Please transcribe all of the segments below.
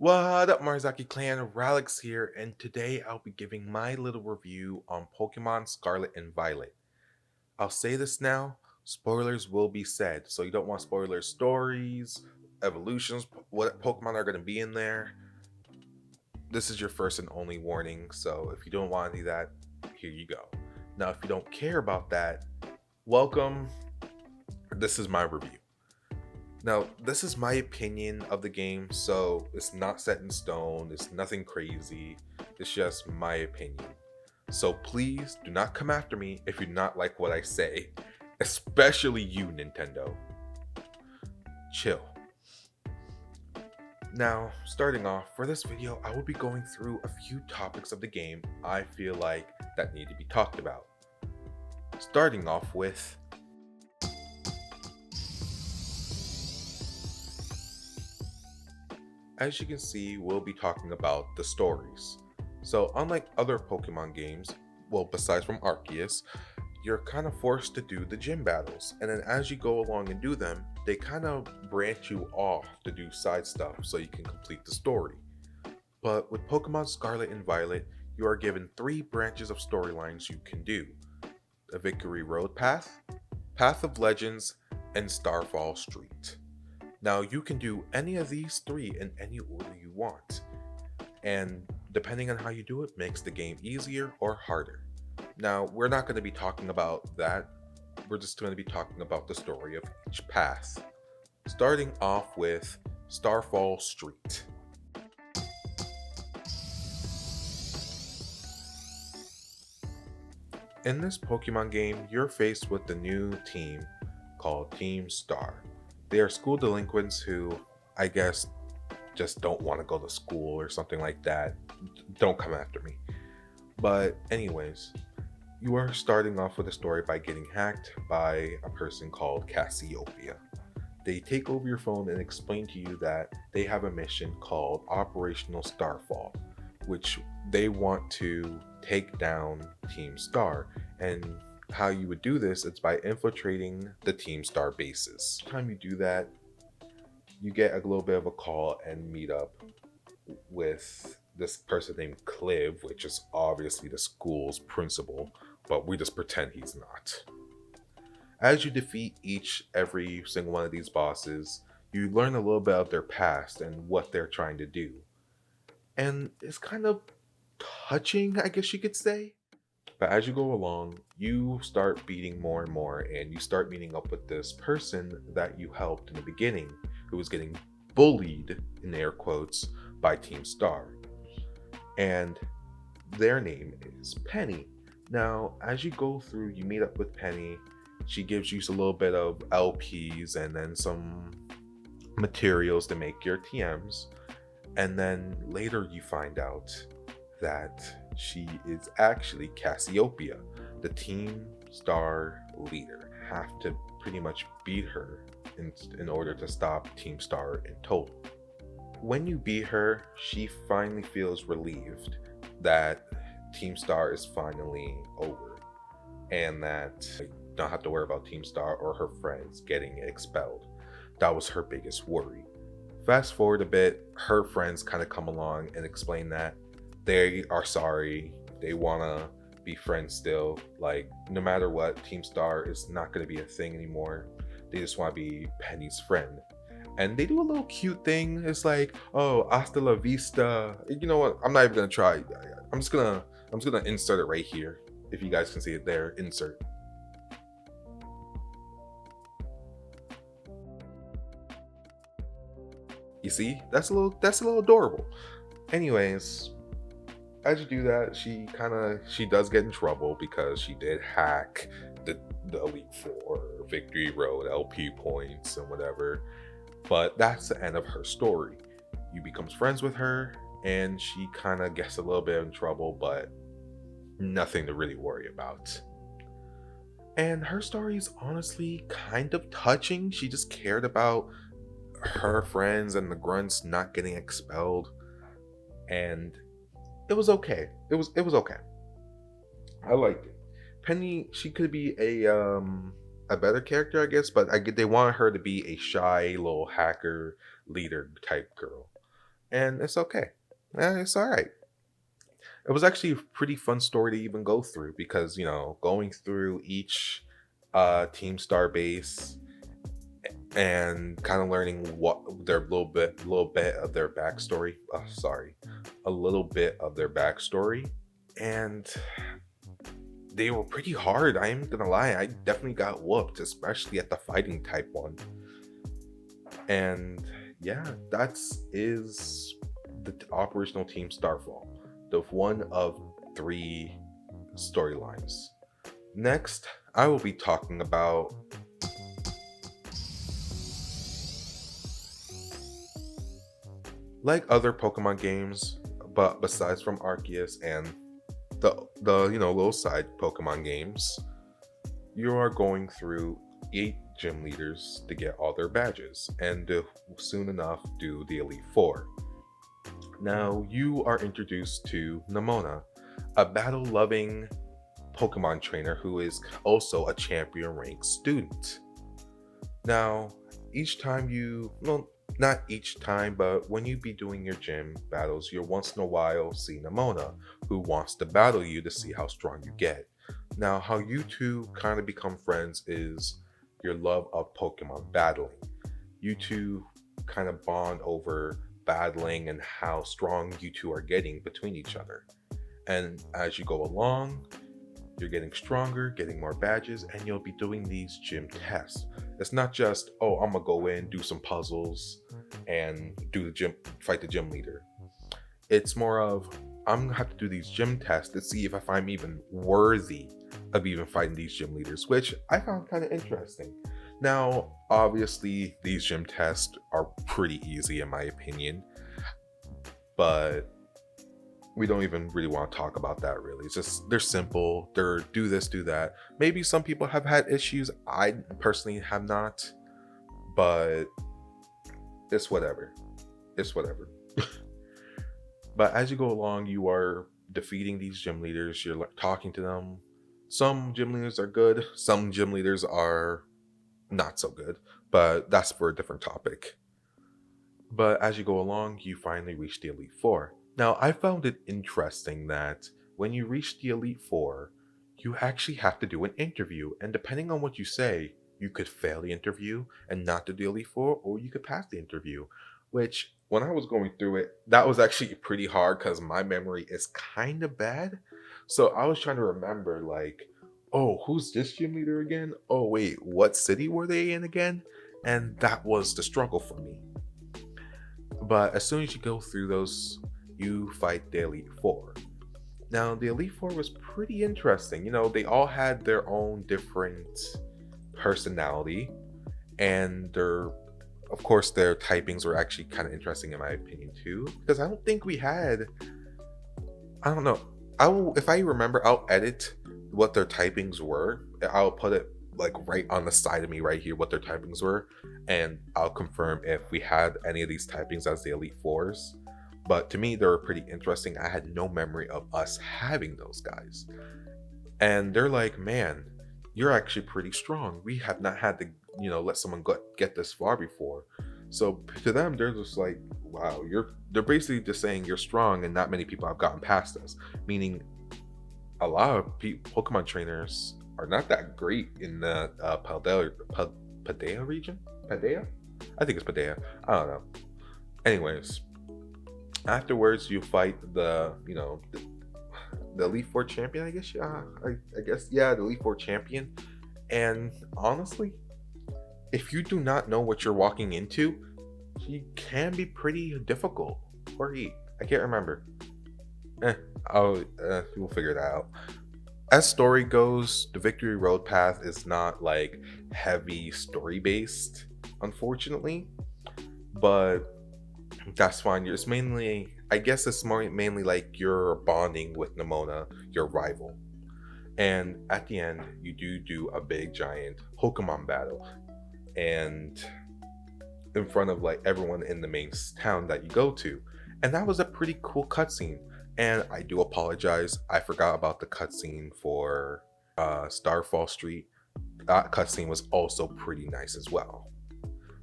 What up, Marzaki Clan? Ralix here, and today I'll be giving my little review on Pokemon Scarlet and Violet. I'll say this now, spoilers will be said, so you don't want spoilers, stories, evolutions, what Pokemon are going to be in there. This is your first and only warning, so if you don't want any of that, here you go. Now, if you don't care about that, welcome. This is my review. Now, this is my opinion of the game, so it's not set in stone, it's nothing crazy, it's just my opinion. So please do not come after me if you do not like what I say, especially you, Nintendo. Chill. Now, starting off, for this video, I will be going through a few topics of the game I feel like that need to be talked about. Starting off with as you can see, we'll be talking about the stories. So unlike other Pokemon games, well besides from Arceus, you're kind of forced to do the gym battles, and then as you go along and do them, they kind of branch you off to do side stuff so you can complete the story. But with Pokemon Scarlet and Violet, you are given 3 branches of storylines you can do. The Victory Road Path, Path of Legends, and Starfall Street. Now, you can do any of these 3 in any order you want, and depending on how you do it, makes the game easier or harder. Now, we're not going to be talking about that, we're just going to be talking about the story of each path. Starting off with Starfall Street. In this Pokemon game, you're faced with the new team called Team Star. They are school delinquents who, I guess, just don't want to go to school or something like that. Don't come after me. But anyways, you are starting off with a story by getting hacked by a person called Cassiopeia. They take over your phone and explain to you that they have a mission called Operational Starfall, which they want to take down Team Star. And how you would do this is by infiltrating the Team Star bases. Every time you do that, you get a little bit of a call and meet up with this person named Cliv, which is obviously the school's principal, but we just pretend he's not. As you defeat every single one of these bosses, you learn a little bit of their past and what they're trying to do. And it's kind of touching, I guess you could say. But as you go along, you start beating more and more, and you start meeting up with this person that you helped in the beginning, who was getting bullied, in air quotes, by Team Star. And their name is Penny. Now, as you go through, you meet up with Penny. She gives you a little bit of LPs and then some materials to make your TMs. And then later you find out that she is actually Cassiopeia, the Team Star leader. Have to pretty much beat her in order to stop Team Star in total. When you beat her, she finally feels relieved that Team Star is finally over and that you don't have to worry about Team Star or her friends getting expelled. That was her biggest worry. Fast forward a bit, her friends kind of come along and explain that they are sorry, they want to be friends still. Like, no matter what, Team Star is not going to be a thing anymore. They just want to be Penny's friend. And they do a little cute thing. It's like, oh, hasta la vista. You know what? I'm not even going to try. I'm just going to insert it right here. If you guys can see it there, insert. You see? That's a little adorable. Anyways, as you do that, she does get in trouble because she did hack the Elite Four, Victory Road, LP points, and whatever. But that's the end of her story. You becomes friends with her, and she kind of gets a little bit in trouble, but nothing to really worry about. And her story is honestly kind of touching. She just cared about her friends and the grunts not getting expelled, and it was okay. It was okay. I liked it. Penny, she could be a better character, I guess, but they wanted her to be a shy little hacker leader type girl. and it's okay. It's all right. It was actually a pretty fun story to even go through because going through each team star base and kind of learning what their little bit of their backstory. Oh, sorry, a little bit of their backstory, and they were pretty hard. I am gonna lie, I definitely got whooped, especially at the fighting type one. And yeah, that's is the operational team Starfall, the one of three storylines. Next, I will be talking about like other Pokemon games, but besides from Arceus and the little side Pokemon games, you are going through 8 gym leaders to get all their badges, and to soon enough do the Elite Four. Now you are introduced to Nemona, a battle-loving Pokemon trainer who is also a champion rank student. Now, each time well, not each time, but when you be doing your gym battles, you'll once in a while see Nemona, who wants to battle you to see how strong you get. Now, how you two kind of become friends is your love of Pokemon battling. You two kind of bond over battling and how strong you two are getting between each other. And as you go along, you're getting stronger, getting more badges, and you'll be doing these gym tests. It's not just, oh, I'm gonna go in, do some puzzles, and fight the gym leader. It's more of, I'm gonna have to do these gym tests to see if I'm even worthy of even fighting these gym leaders, which I found kind of interesting. Now, obviously, these gym tests are pretty easy in my opinion, but we don't even really want to talk about that really. It's just they're simple. They're do this, do that. Maybe some people have had issues. I personally have not, but it's whatever. It's whatever. But as you go along, you are defeating these gym leaders. You're like talking to them. Some gym leaders are good. Some gym leaders are not so good. But that's for a different topic. But as you go along, you finally reach the Elite Four. Now, I found it interesting that when you reach the Elite Four, you actually have to do an interview. And depending on what you say, you could fail the interview and not do the Elite Four, or you could pass the interview. Which, when I was going through it, that was actually pretty hard because my memory is kind of bad. So I was trying to remember, like, oh, who's this gym leader again? Oh, wait, what city were they in again? And that was the struggle for me. But as soon as you go through those, you fight the Elite Four. Now, the Elite Four was pretty interesting. They all had their own different personality, and of course, their typings were actually kind of interesting in my opinion too. Because I don't think we had. I don't know. If I remember, I'll edit what their typings were. I'll put it like right on the side of me right here what their typings were, and I'll confirm if we had any of these typings as the Elite Fours. But to me, they were pretty interesting. I had no memory of us having those guys. And they're like, man, you're actually pretty strong. We have not had to, let someone get this far before. So to them, they're just like, wow, they're basically just saying you're strong and not many people have gotten past us. Meaning a lot of Pokemon trainers are not that great in the Paldea region? Paldea? I think it's Paldea. I don't know. Anyways, afterwards you fight the Elite Four champion, I guess. Yeah, I guess, yeah, the Elite Four champion. And honestly, if you do not know what you're walking into, he can be pretty difficult. Or I can't remember. We'll figure that out. As story goes, the Victory Road path is not like heavy story based, unfortunately. But that's fine. It's mainly, I guess it's mainly like you're bonding with Nemona, your rival. And at the end, you do a big giant Pokemon battle. And in front of like everyone in the main town that you go to. And that was a pretty cool cutscene. And I do apologize, I forgot about the cutscene for Starfall Street. That cutscene was also pretty nice as well.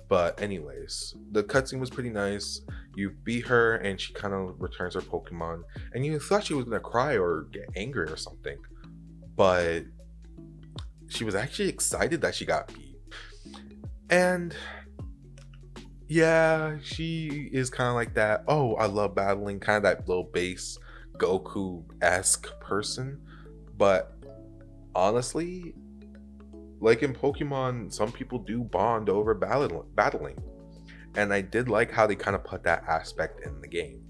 But anyways, the cutscene was pretty nice. You beat her and she kind of returns her Pokemon, and you thought she was gonna cry or get angry or something, but she was actually excited that she got beat. And yeah, she is kind of like that. Oh, I love battling, kind of that little base Goku-esque person. But honestly, like in Pokemon, some people do bond over battling. And I did like how they kind of put that aspect in the game.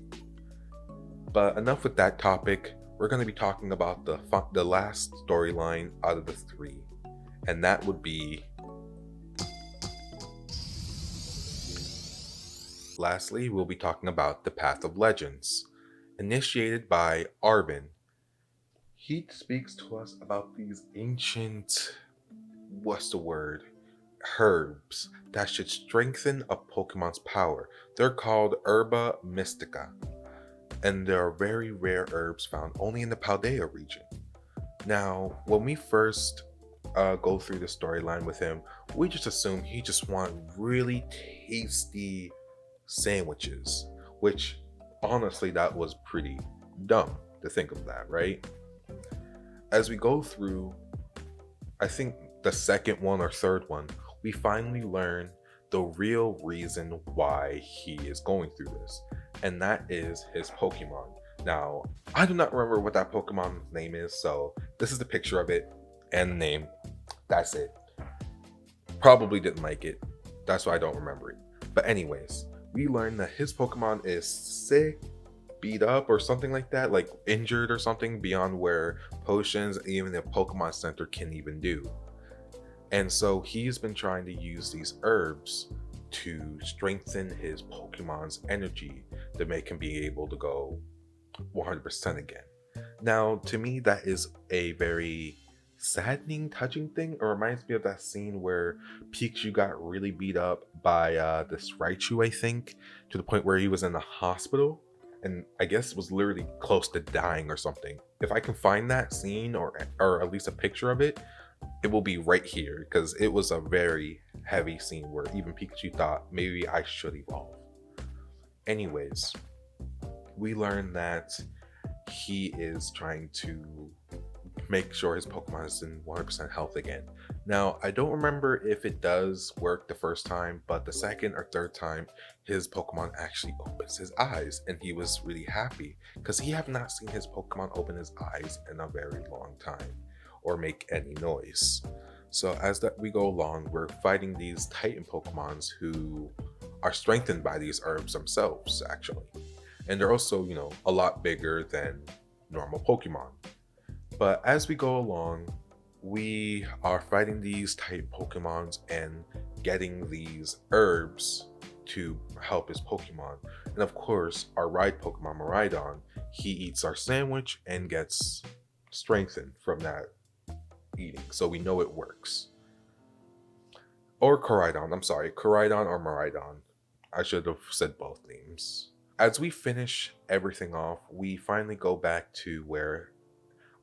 But enough with that topic. We're going to be talking about the last storyline out of the three. And that would be, lastly, we'll be talking about the Path of Legends, initiated by Arvin. He speaks to us about these ancient, what's the word? Herbs that should strengthen a Pokemon's power. They're called Herba Mystica, and they are very rare herbs found only in the Paldea region. Now, when we first go through the storyline with him, we just assume he just want really tasty sandwiches, which honestly, that was pretty dumb to think of that, right? As we go through, I think the second one or third one, we finally learn the real reason why he is going through this, and that is his Pokemon. Now, I do not remember what that Pokemon's name is, so this is the picture of it and the name. That's it. Probably didn't like it. That's why I don't remember it. But anyways, we learned that his Pokemon is sick, beat up, or something like that, like injured or something beyond where potions, even the Pokemon Center can even do. And so he's been trying to use these herbs to strengthen his Pokemon's energy to make him be able to go 100% again. Now, to me, that is a very saddening, touching thing. It reminds me of that scene where Pikachu got really beat up by this Raichu, I think, to the point where he was in the hospital, and I guess was literally close to dying or something. If I can find that scene or at least a picture of it, it will be right here, because it was a very heavy scene where even Pikachu thought maybe I should evolve. Anyways, we learned that he is trying to make sure his Pokemon is in 100% health again. Now, I don't remember if it does work the first time, but the second or third time, his Pokemon actually opens his eyes, and he was really happy because he have not seen his Pokemon open his eyes in a very long time or make any noise. So as that we go along, we're fighting these Titan Pokemons who are strengthened by these herbs themselves, actually. And they're also, a lot bigger than normal Pokemon. But as we go along, we are fighting these Titan Pokemons and getting these herbs to help his Pokemon. And of course, our ride Pokemon, Miraidon, he eats our sandwich and gets strengthened from that eating. So we know it works. Or Koraidon, I'm sorry, Koraidon or Miraidon. I should have said both names. As we finish everything off, we finally go back to where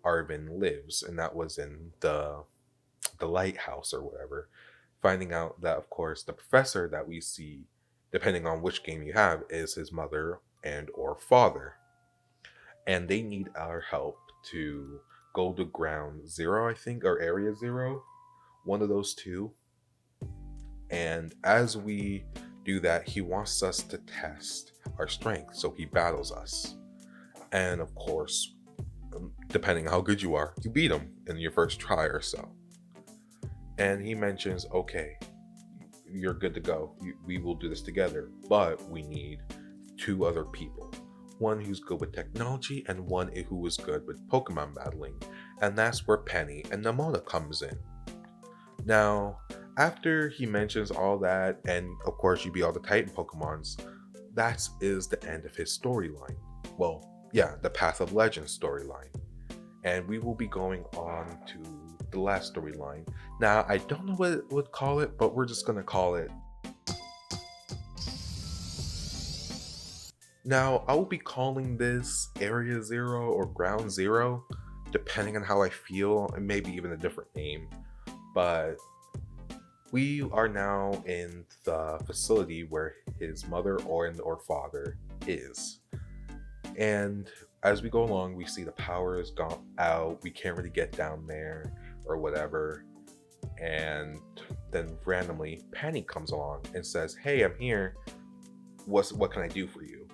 Arvin lives, and that was in the lighthouse or whatever, finding out that of course the professor that we see, depending on which game you have, is his mother and or father, and they need our help to go to ground zero, I think, or area zero, one of those two. And as we do that, he wants us to test our strength, so he battles us, and of course, depending on how good you are, you beat him in your first try or so. And he mentions, okay, you're good to go. We will do this together, but we need two other people. One who's good with technology and one who is good with Pokemon battling. And that's where Penny and Nemona comes in. Now, after he mentions all that, and of course you beat all the Titan Pokemons, that is the end of his storyline. Well, yeah, the Path of Legends storyline. And we will be going on to the last storyline. Now, I don't know what it would call it, but we're just going to call it. Now, I will be calling this Area Zero or Ground Zero, depending on how I feel, and maybe even a different name. But We are now in the facility where his mother or father is. And as we go along, we see the power is gone out. We can't really get down there or whatever. And then randomly, Penny comes along and says, "Hey, I'm here. What can I do for you?"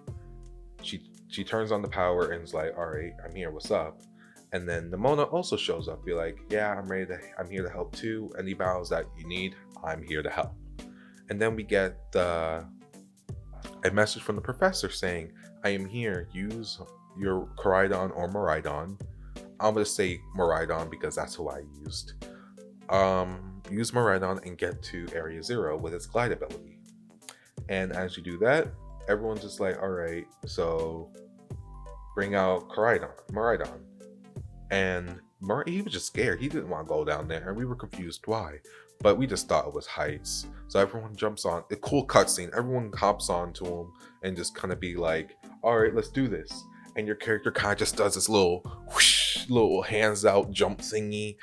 She turns on the power and is like, "All right, I'm here. What's up?" And then Nimona also shows up, be like, "Yeah, I'm here to help too. Any battles that you need, I'm here to help." And then we get a message from the professor saying, "I am here. Use your Koraidon or Miraidon." I'm gonna say Miraidon because that's who I used. Use Miraidon and get to Area Zero with its glide ability. And as you do that, everyone's just like, "All right, so bring out Miraidon." And he was just scared. He didn't want to go down there, and we were confused why. But we just thought it was heights. So everyone jumps on. A cool cutscene. Everyone hops onto him and just kind of be like, "All right, let's do this." And your character kind of just does this little whoosh, little hands out jump thingy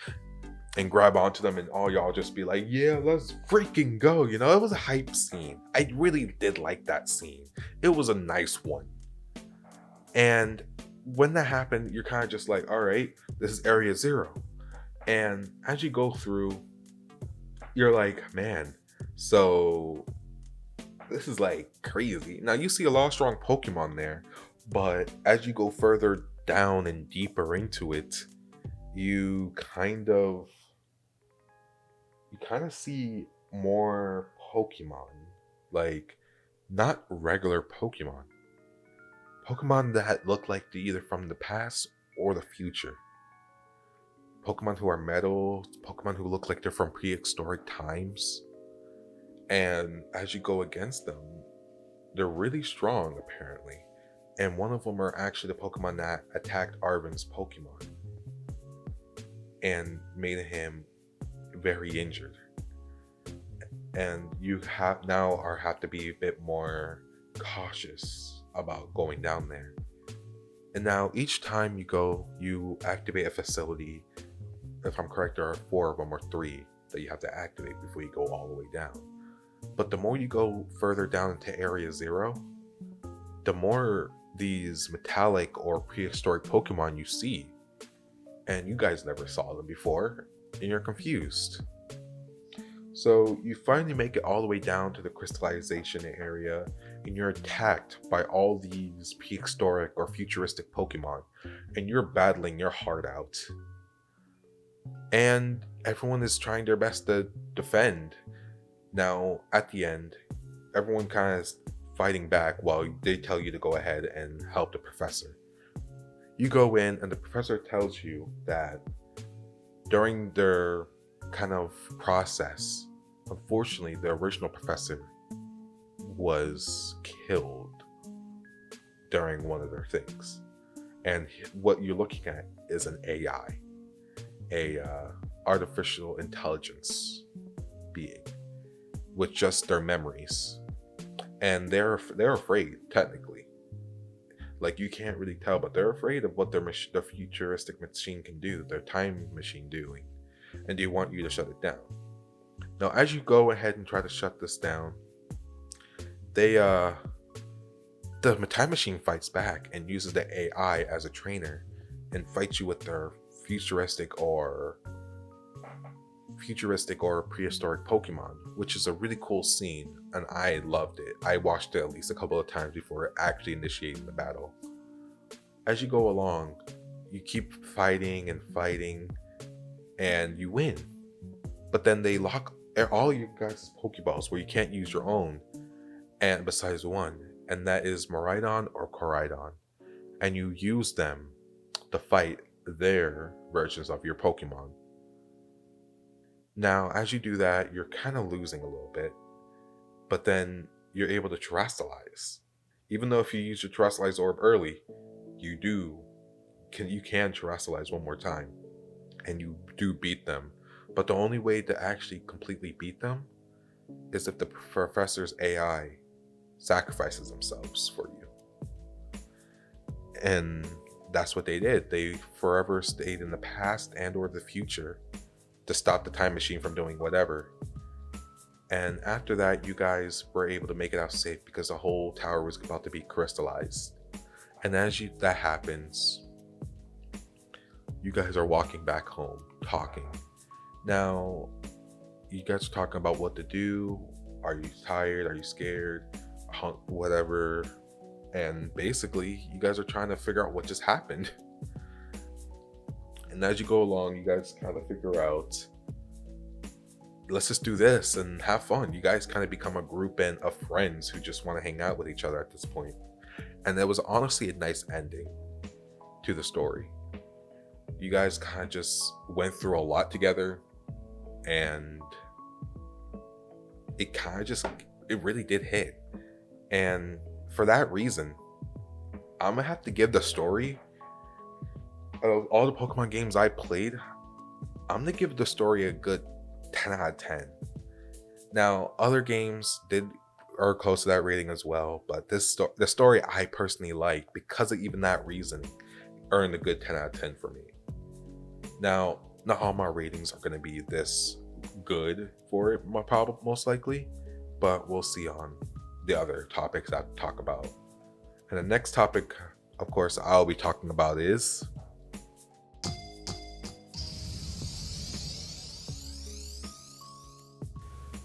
and grab onto them, and all y'all just be like, "Yeah, let's freaking go." You know, it was a hype scene. I really did like that scene. It was a nice one. And when that happened, you're kind of just like, "All right, this is Area Zero." And as you go through, you're like, "Man, so this is like crazy." Now you see a lot of strong Pokemon there, but as you go further down and deeper into it, you kind of see more Pokemon, like not regular Pokemon that look like they're either from the past or the future. Pokemon who are metal, Pokemon who look like they're from prehistoric times. And as you go against them, they're really strong apparently. And one of them are actually the Pokemon that attacked Arven's Pokemon and made him very injured. And you have to be a bit more cautious about going down there. And now each time you go, you activate a facility. If I'm correct, there are 4 of them or 3 that you have to activate before you go all the way down. But the more you go further down into Area Zero, the more these metallic or prehistoric Pokemon you see. And you guys never saw them before, and you're confused. So you finally make it all the way down to the crystallization area, and you're attacked by all these prehistoric or futuristic Pokemon, and you're battling your heart out. And everyone is trying their best to defend. Now, at the end, everyone kind of is fighting back while they tell you to go ahead and help the professor. You go in, and the professor tells you that during their kind of process, unfortunately, the original professor was killed during one of their things. And what you're looking at is an AI, artificial intelligence being with just their memories. And they're afraid, technically. Like, you can't really tell, but they're afraid of what their futuristic machine can do, their time machine doing. And they want you to shut it down. Now, as you go ahead and try to shut this down, the time machine fights back and uses the AI as a trainer and fights you with their futuristic or prehistoric Pokemon, which is a really cool scene, and I loved it. I watched it at least a couple of times before it actually initiated the battle. As you go along, you keep fighting, and you win. But then they lock all your guys' Pokeballs where you can't use your own, and besides one, and that is Miraidon or Koraidon. And you use them to fight their versions of your Pokemon. Now, as you do that, you're kind of losing a little bit, but then you're able to Terastallize. Even though if you use your Terastallize Orb early, you can Terastallize one more time, and you do beat them. But the only way to actually completely beat them is if the professor's AI sacrifices themselves for you. And that's what they did. They forever stayed in the past and or the future to stop the time machine from doing whatever. And after that, you guys were able to make it out safe because the whole tower was about to be crystallized. And as that happens, you guys are walking back home, talking. Now, you guys are talking about what to do. Are you tired? Are you scared? Whatever. And basically, you guys are trying to figure out what just happened. And as you go along, you guys kind of figure out, let's just do this and have fun. You guys kind of become a group of friends who just want to hang out with each other at this point. And it was honestly a nice ending to the story. You guys kind of just went through a lot together, and it really did hit. And for that reason, I'm gonna have to give the story of all the Pokemon games I played, I'm gonna give the story a good 10 out of 10. Now, other games are close to that rating as well, but the story I personally like, because of even that reason, earned a good 10 out of 10 for me. Now, not all my ratings are gonna be this good for it, most likely, but we'll see on the other topics I talk about. And the next topic, of course, I'll be talking about is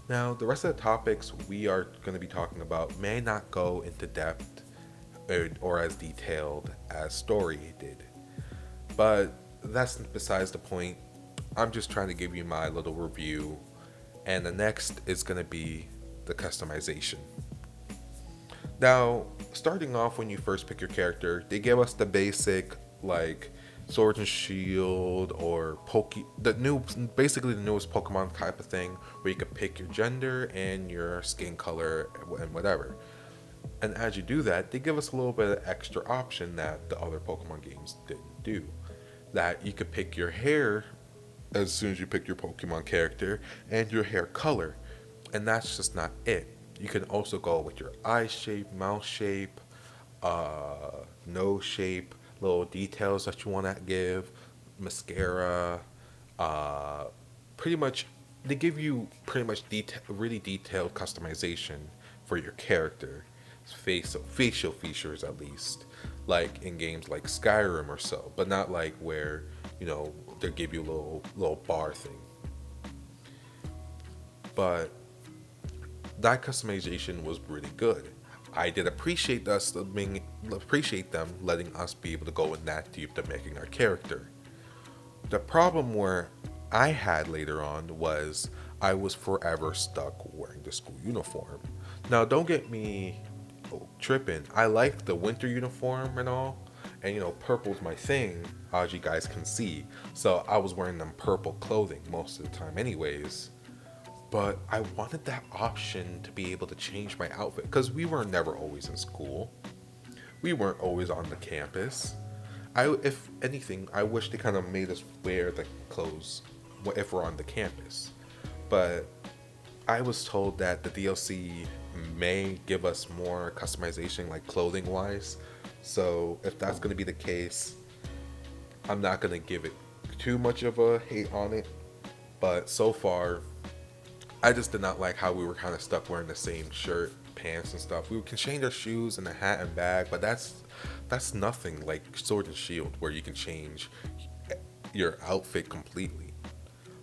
now, the rest of the topics we are going to be talking about may not go into depth or as detailed as story did, but that's besides the point. I'm just trying to give you my little review, and the next is going to be the customization. Now, starting off when you first pick your character, they give us the basic, like, Sword and Shield or basically the newest Pokemon type of thing, where you can pick your gender and your skin color and whatever. And as you do that, they give us a little bit of extra option that the other Pokemon games didn't do. That you could pick your hair as soon as you pick your Pokemon character and your hair color. And that's just not it. You can also go with your eye shape, mouth shape, nose shape, little details that you want to give, mascara, pretty much, they give you pretty much really detailed customization for your character, facial features at least, like in games like Skyrim or so, but not like where, they give you a little bar thing. But that customization was really good. I did appreciate them letting us be able to go in that deep to making our character. The problem where I had later on was I was forever stuck wearing the school uniform. Now, don't get me tripping. I like the winter uniform and all, and purple's my thing, as you guys can see. So I was wearing them purple clothing most of the time, anyways. But I wanted that option to be able to change my outfit, because we were never always in school. We weren't always on the campus. If anything, I wish they kind of made us wear the clothes if we're on the campus. But I was told that the DLC may give us more customization, like clothing wise. So if that's going to be the case, I'm not going to give it too much of a hate on it. But so far, I just did not like how we were kind of stuck wearing the same shirt, pants, and stuff. We can change our shoes and the hat and bag, but that's nothing like Sword and Shield, where you can change your outfit completely.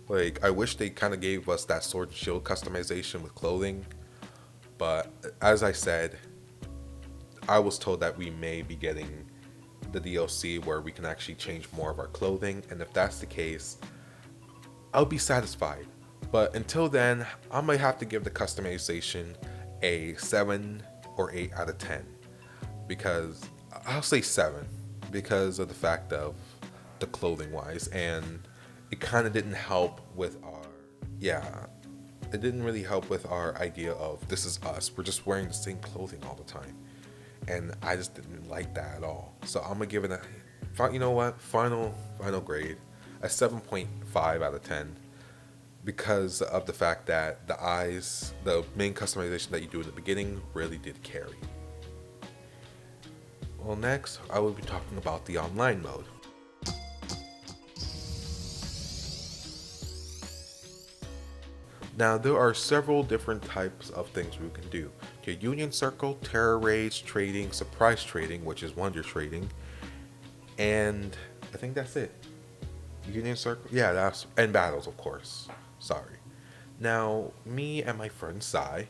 Like, I wish they kind of gave us that Sword and Shield customization with clothing, but as I said, I was told that we may be getting the DLC where we can actually change more of our clothing, and if that's the case, I'll be satisfied. But until then, I might have to give the customization a 7 or 8 out of 10. Because, I'll say 7, because of the fact of the clothing wise. And it kind of didn't help with it didn't really help with our idea of this is us. We're just wearing the same clothing all the time. And I just didn't like that at all. So I'm going to give it final grade, a 7.5 out of 10. Because of the fact that the main customization that you do in the beginning really did carry. Well, next, I will be talking about the online mode. Now, there are several different types of things we can do. Your Union Circle, Terror Raids, Trading, Surprise Trading, which is Wonder Trading, and I think that's it. Union Circle, yeah, that's and battles, of course. Sorry. Now, me and my friend Sai,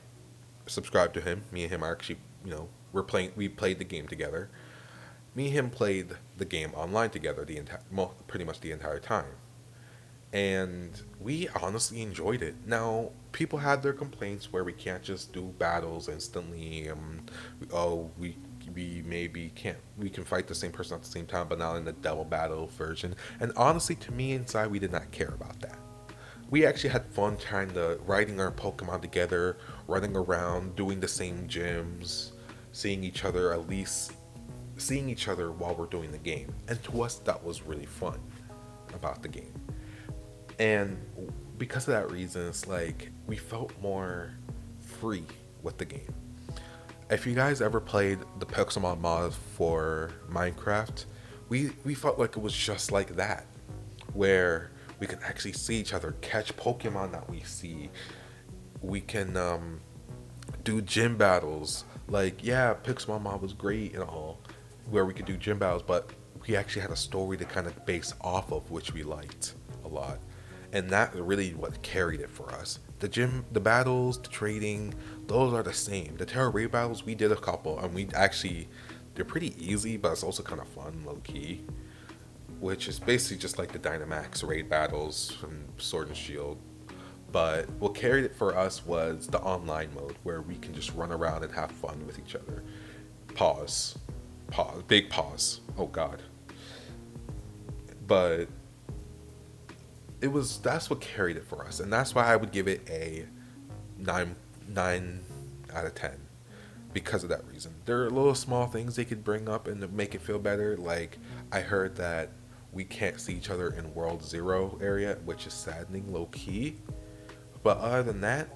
subscribe to him. Me and him are actually, we played the game together. Me and him played the game online together pretty much the entire time, and we honestly enjoyed it. Now, people had their complaints where we can't just do battles instantly. Oh, we maybe can't we can fight the same person at the same time, but not in the double battle version. And honestly, to me inside, we did not care about that. We actually had fun trying to riding our Pokemon together, running around, doing the same gyms, seeing each other at least seeing each other while we're doing the game. And to us, that was really fun about the game. And because of that reason, it's like we felt more free with the game. If you guys ever played the Pokemon mod for Minecraft, we felt like it was just like that, where we can actually see each other, catch Pokemon that we see. We can do gym battles. Like, yeah, Pokemon mod was great and all, where we could do gym battles, but we actually had a story to kind of base off of, which we liked a lot. And that really what carried it for us. The gym, the battles, the trading, those are the same. The Terra Raid battles, we did a couple, and they're pretty easy, but it's also kind of fun, low key. Which is basically just like the Dynamax raid battles from Sword and Shield. But what carried it for us was the online mode, where we can just run around and have fun with each other. Pause. Pause. Big pause. Oh god. But that's what carried it for us, and that's why I would give it a 9 out of 10 because of that reason. There are little small things they could bring up and to make it feel better. Like, I heard that we can't see each other in World Zero area, which is saddening, low key. But other than that,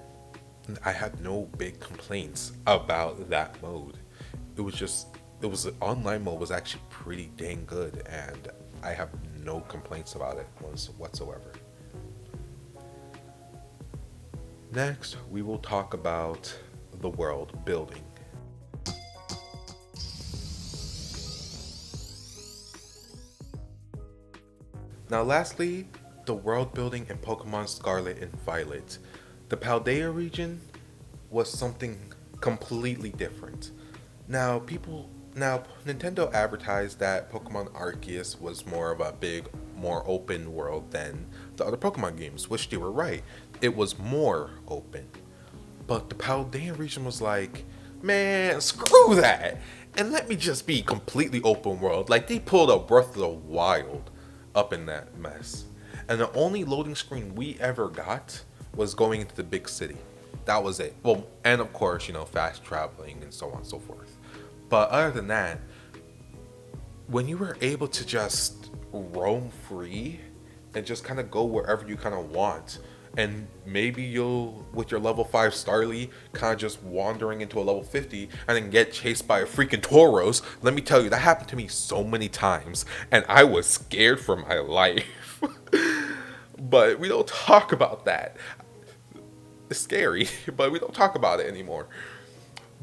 I have no big complaints about that mode. The online mode was actually pretty dang good, and I have no complaints about it whatsoever. Next, we will talk about the world building. Now, lastly, the world building in Pokemon Scarlet and Violet. The Paldea region was something completely different. Now Nintendo advertised that Pokemon Arceus was more of a big, more open world than the other Pokemon games, which they were right. It was more open. But the Paldea region was like, man, screw that. And let me just be completely open world. Like, they pulled a Breath of the Wild up in that mess. And the only loading screen we ever got was going into the big city. That was it. Well, and of course, fast traveling and so on and so forth. But other than that, when you were able to just roam free and just kind of go wherever you kind of want, and maybe you'll, with your level 5 Starly, kind of just wandering into a level 50 and then get chased by a freaking Tauros. Let me tell you, that happened to me so many times, and I was scared for my life. But we don't talk about that. It's scary, but we don't talk about it anymore.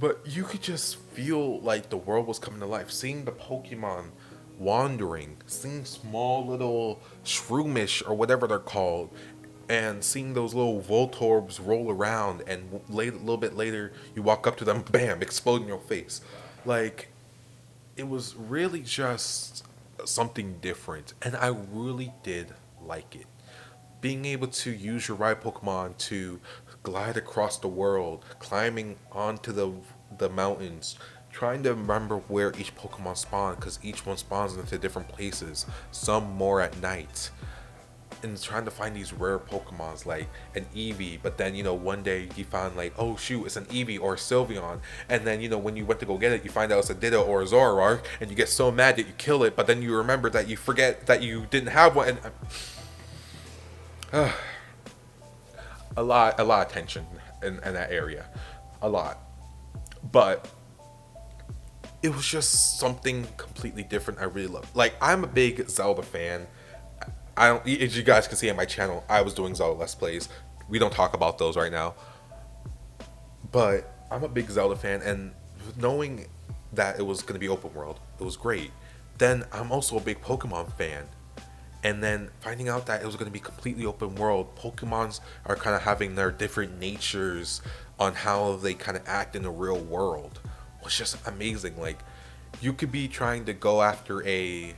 But you could just feel like the world was coming to life. Seeing the Pokemon wandering, seeing small little Shroomish or whatever they're called, and seeing those little Voltorbs roll around, and a little bit later, you walk up to them, bam, explode in your face. Like, it was really just something different, and I really did like it. Being able to use your ride Pokemon to glide across the world, climbing onto the mountains, trying to remember where each Pokemon spawned, because each one spawns into different places, some more at night, and trying to find these rare Pokemons like an Eevee. But then one day you found like, oh shoot, it's an Eevee or a Sylveon, and then when you went to go get it, you find out it's a Ditto or a Zoroark, and you get so mad that you kill it, but then you remember that you forget that you didn't have one. And a lot of tension in that area, a lot. But it was just something completely different. I really love. Like, I'm a big Zelda fan. I don't. As you guys can see on my channel, I was doing Zelda Let's Plays we don't talk about those right now. But I'm a big Zelda fan, and knowing that it was going to be open world, it was great. Then I'm also a big Pokemon fan, and then finding out that it was going to be completely open world, Pokemons are kind of having their different natures on how they kind of act in the real world was just amazing. Like, you could be trying to go after a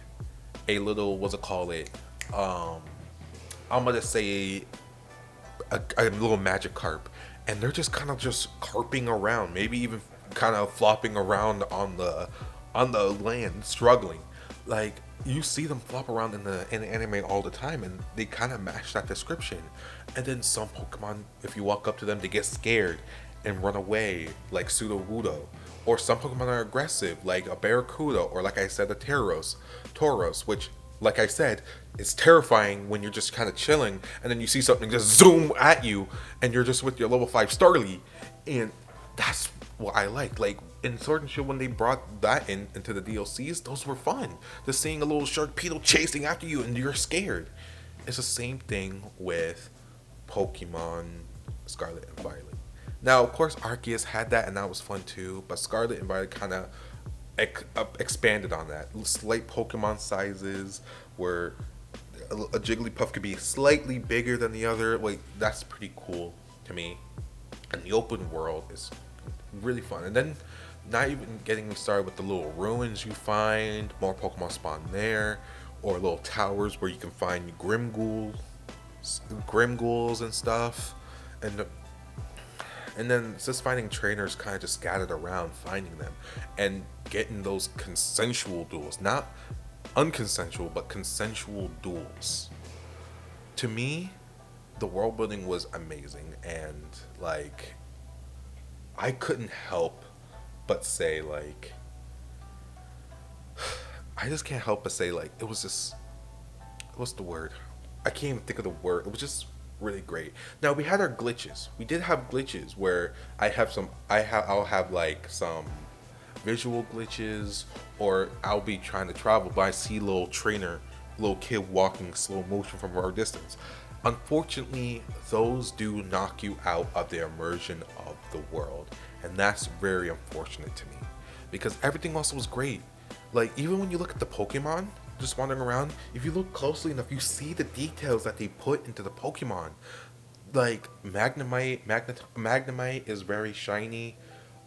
little, what's it call it, um I'm gonna say a little magic carp, and they're just kind of just carping around, maybe even kind of flopping around on the land, struggling. Like, you see them flop around in the anime all the time, and they kind of match that description. And then some Pokemon, if you walk up to them, they get scared and run away, like Sudowoodo. Or some Pokemon are aggressive, like a Barracuda, or like I said, a Tauros, which, like I said, it's terrifying when you're just kind of chilling, and then you see something just zoom at you, and you're just with your level 5 Starly, and that's what I like. Like, in Sword and Shield, when they brought that into the DLCs, those were fun. Just seeing a little Sharkpedo chasing after you, and you're scared. It's the same thing with Pokemon Scarlet and Violet. Now, of course, Arceus had that, and that was fun too. But Scarlet and Violet kind of expanded on that. Slight Pokemon sizes, where a Jigglypuff could be slightly bigger than the other. Like, that's pretty cool to me. And the open world is really fun. And then, not even getting me started with the little ruins you find, more Pokemon spawn there, or little towers where you can find Grimghouls and stuff. And then it's just finding trainers kind of just scattered around, finding them, and getting those consensual duels. Not unconsensual, but consensual duels. To me, the world building was amazing, and like, I couldn't help but say, like, I just can't help but say, like, it was just, what's the word? I can't even think of the word. It was just really great. Now, we had our glitches. We did have glitches where I'll have like some visual glitches, or I'll be trying to travel, but I see little kid walking slow motion from our distance. Unfortunately, those do knock you out of the immersion of the world, and that's very unfortunate to me, because everything else was great. Like, even when you look at the Pokemon just wandering around, if you look closely enough, you see the details that they put into the Pokemon. Like, Magnemite is very shiny.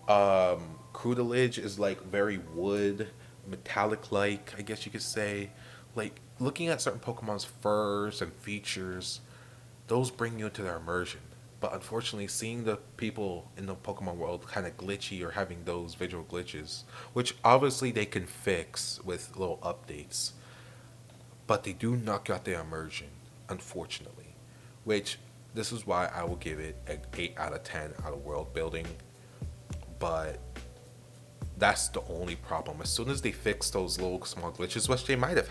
Crudilage is like very wood, metallic like, I guess you could say. Like, looking at certain Pokemon's furs and features, those bring you into their immersion. But unfortunately, seeing the people in the Pokemon world kind of glitchy or having those visual glitches, which obviously they can fix with little updates, but they do knock out the immersion, unfortunately. Which, this is why I will give it an 8 out of 10 out of world building. But that's the only problem. As soon as they fix those little small glitches, which they might have,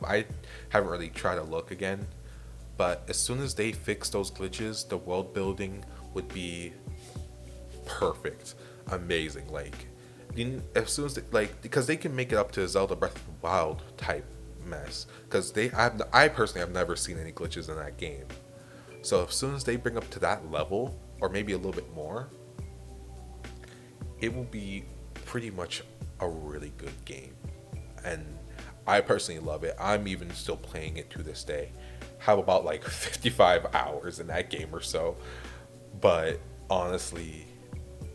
I haven't really tried to look again. But as soon as they fix those glitches, the world building would be perfect, amazing. Like, as soon as because they can make it up to Zelda Breath of the Wild type mess. Because I personally have never seen any glitches in that game. So as soon as they bring up to that level, or maybe a little bit more, it will be pretty much a really good game. And I personally love it. I'm even still playing it to this day. Have about like 55 hours in that game or so. But honestly,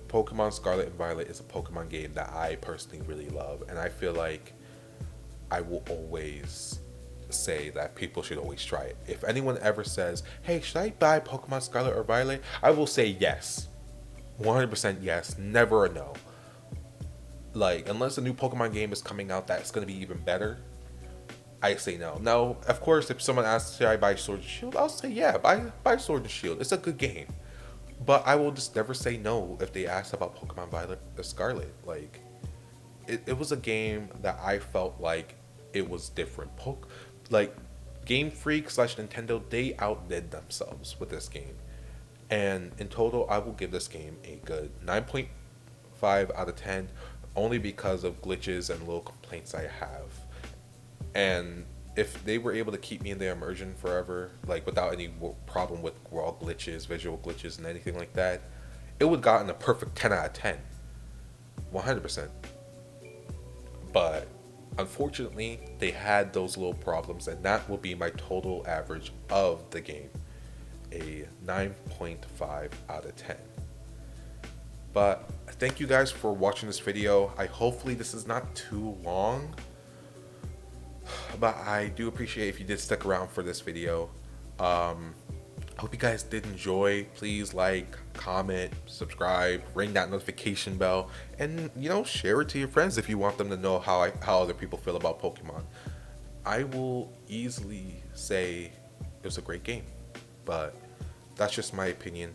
Pokemon Scarlet and Violet is a Pokemon game that I personally really love. And I feel like I will always say that people should always try it. If anyone ever says, hey, should I buy Pokemon Scarlet or Violet? I will say yes. 100% yes. Never a no. Like, unless a new Pokemon game is coming out that's going to be even better, I say no. Now, of course, if someone asks, should I buy Sword and Shield? I'll say, yeah, buy Sword and Shield. It's a good game. But I will just never say no if they ask about Pokemon Violet or Scarlet. Like, it was a game that I felt like it was different. Like, Gamefreak / Nintendo, they outdid themselves with this game. And in total, I will give this game a good 9.5 out of 10, only because of glitches and little complaints I have. And if they were able to keep me in the immersion forever, like without any problem with raw glitches, visual glitches, and anything like that, it would have gotten a perfect 10 out of 10, 100%. But unfortunately, they had those little problems, and that will be my total average of the game, a 9.5 out of 10. But thank you guys for watching this video. Hopefully this is not too long, but I do appreciate if you did stick around for this video. I hope you guys did enjoy. Please like, comment, subscribe, ring that notification bell, and share it to your friends if you want them to know how other people feel about Pokemon. I will easily say it was a great game, but that's just my opinion.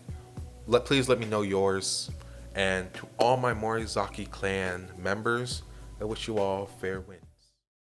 Please let me know yours. And to all my Morizaki clan members, I wish you all fair win.